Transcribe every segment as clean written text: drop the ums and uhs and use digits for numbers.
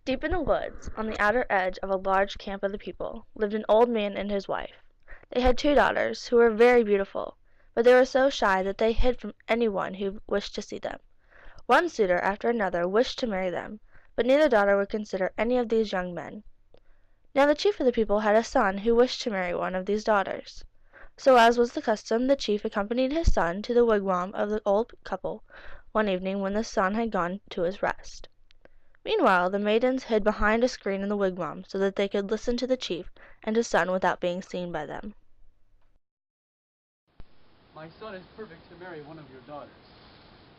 Deep in the woods, on the outer edge of a large camp of the people, lived an old man and his wife. They had 2 daughters, who were very beautiful, but they were so shy that they hid from any one who wished to see them. One suitor after another wished to marry them, but neither daughter would consider any of these young men. Now the chief of the people had a son who wished to marry one of these daughters. So, as was the custom, the chief accompanied his son to the wigwam of the old couple one evening when the son had gone to his rest. Meanwhile the maidens hid behind a screen in the wigwam so that they could listen to the chief and his son without being seen by them. My son is perfect to marry one of your daughters.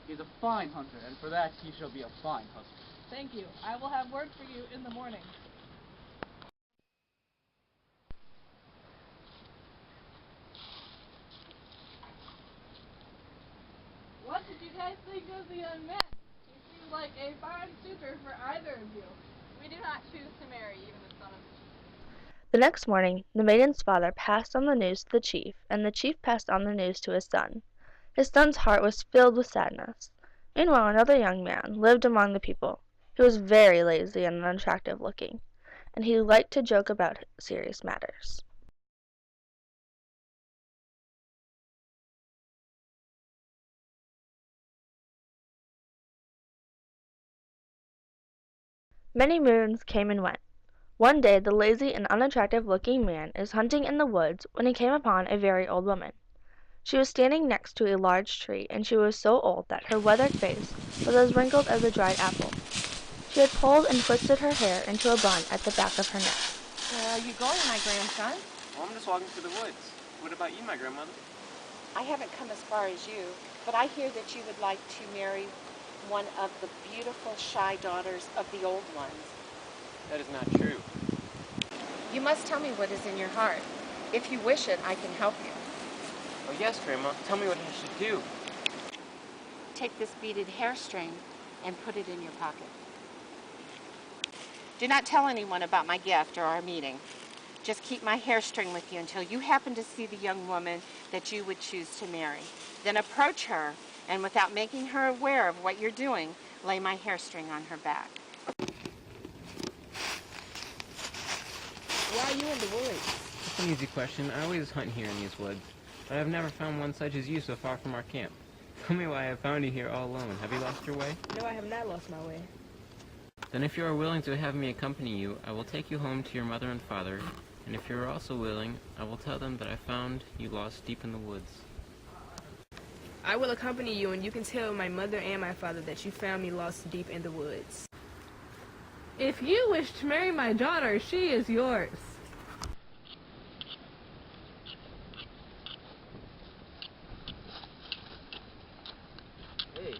He is a fine hunter, and for that he shall be a fine husband. Thank you. I will have word for you in the morning. What did you guys think of the young man? He seems like a fine suitor for either of you. We do not choose to marry even the son of the chief. The next morning the maiden's father passed on the news to the chief, and the chief passed on the news to his son. His son's heart was filled with sadness. Meanwhile another young man lived among the people. He was very lazy and unattractive looking, and he liked to joke about serious matters. Many moons came and went. One day the lazy and unattractive looking man is hunting in the woods when he came upon a very old woman. She was standing next to a large tree, and she was so old that her weathered face was as wrinkled as a dried apple. She had pulled and twisted her hair into a bun at the back of her neck. Where are you going, my grandson? Well, I'm just walking through the woods. What about you, my grandmother? I haven't come as far as you, but I hear that you would like to marry one of the beautiful, shy daughters of the old ones. That is not true. You must tell me what is in your heart. If you wish it, I can help you. Oh, yes, Grandma. Tell me what I should do. Take this beaded hair string and put it in your pocket. Do not tell anyone about my gift or our meeting. Just keep my hair string with you until you happen to see the young woman that you would choose to marry. Then approach her, and without making her aware of what you're doing, lay my hair string on her back. Why are you in the woods? That's an easy question. I always hunt here in these woods, but I've never found one such as you so far from our camp. Tell me why I have found you here all alone. Have you lost your way? No, I have not lost my way. Then if you are willing to have me accompany you, I will take you home to your mother and father, and if you are also willing, I will tell them that I found you lost deep in the woods. I will accompany you, and you can tell my mother and my father that you found me lost deep in the woods. If you wish to marry my daughter, she is yours. Hey.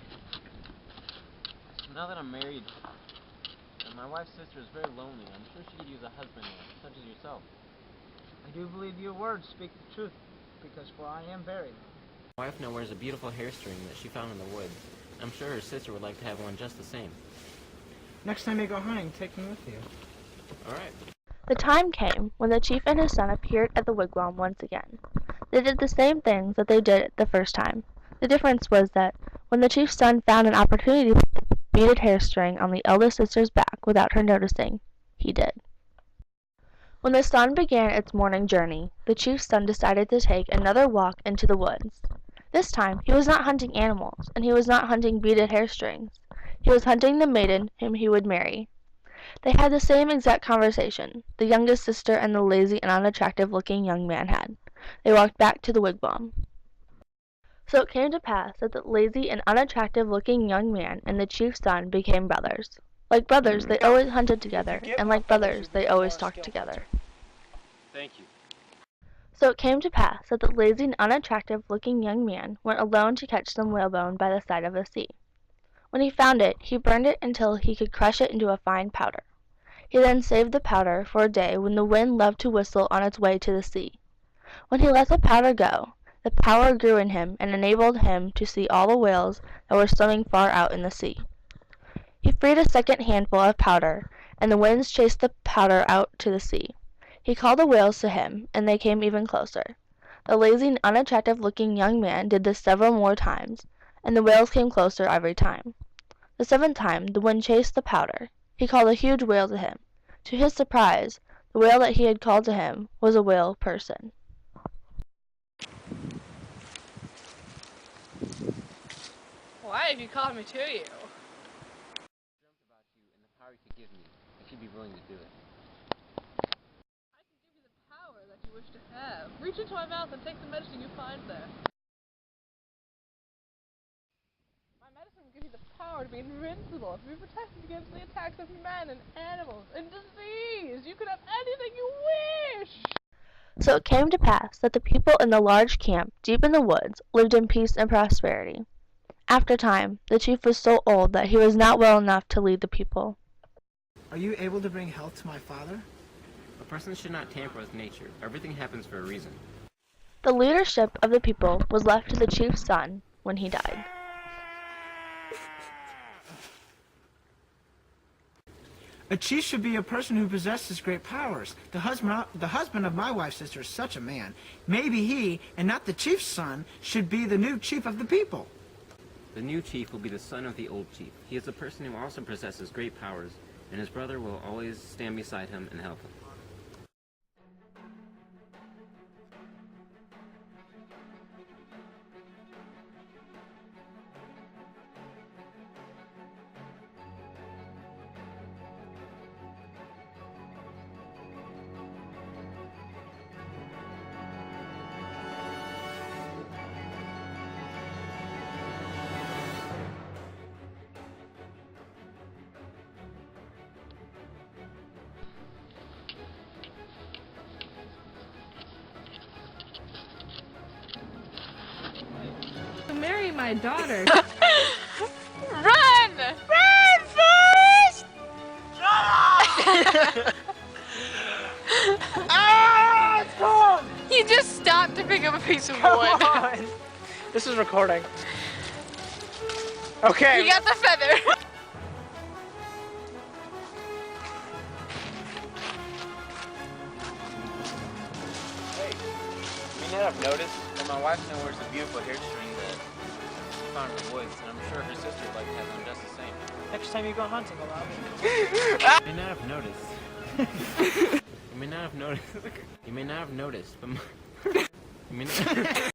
Now that I'm married, and my wife's sister is very lonely, I'm sure she could use a husband such as yourself. I do believe your words speak the truth, because for I am very lonely. My wife now wears a beautiful hair string that she found in the woods. I'm sure her sister would like to have one just the same. Next time you go hunting, take me with you. All right. The time came when the chief and his son appeared at the wigwam once again. They did the same things that they did the first time. The difference was that when the chief's son found an opportunity to put the beaded hair string on the eldest sister's back without her noticing, he did. When the sun began its morning journey, the chief's son decided to take another walk into the woods. This time he was not hunting animals, and he was not hunting beaded hair strings. He was hunting the maiden whom he would marry. They had the same exact conversation, the youngest sister and the lazy and unattractive-looking young man had. They walked back to the wigwam. So it came to pass that the lazy and unattractive-looking young man and the chief's son became brothers. Like brothers, they always hunted together, and like brothers, they always talked together. Thank you. So it came to pass that the lazy and unattractive-looking young man went alone to catch some whalebone by the side of the sea. When he found it, he burned it until he could crush it into a fine powder. He then saved the powder for a day when the wind loved to whistle on its way to the sea. When he let the powder go, the power grew in him and enabled him to see all the whales that were swimming far out in the sea. He freed a second handful of powder, and the winds chased the powder out to the sea. He called the whales to him, and they came even closer. The lazy and unattractive-looking young man did this several more times, and the whales came closer every time. The seventh time the wind chased the powder. he called a huge whale to him. To his surprise, the whale that he had called to him was a whale person. Why have you called me to you? Dreamt about you and the power you could give me, if you'd be willing to do it. I can give you the power that you wish to have. Reach into my mouth and take the medicine you find there. My medicine will give you the power to be invincible, to be protected against the attacks of men and animals and disease. You can have anything you wish. So it came to pass that the people in the large camp deep in the woods lived in peace and prosperity. After a time, the chief was so old that he was not well enough to lead the people. Are you able to bring health to my father? A person should not tamper with nature. Everything happens for a reason. The leadership of the people was left to the chief's son when he died. A chief should be a person who possesses great powers. The husband of my wife's sister is such a man. Maybe he, and not the chief's son, should be the new chief of the people. The new chief will be the son of the old chief. He is a person who also possesses great powers, and his brother will always stand beside him and help him. To marry my daughter. Run! Run, Forrest! Ah, it's gone! You just stopped to pick up a piece of Come wood. on! This is recording. Okay. You got the feather. Hey, you may not have noticed, but my wife now wears a beautiful hairstring that she found in the woods, and I'm sure her sister would like to have one just the same. Next time you go hunting, allow me. You may not have noticed. You may not have noticed. You may not have noticed, but you may not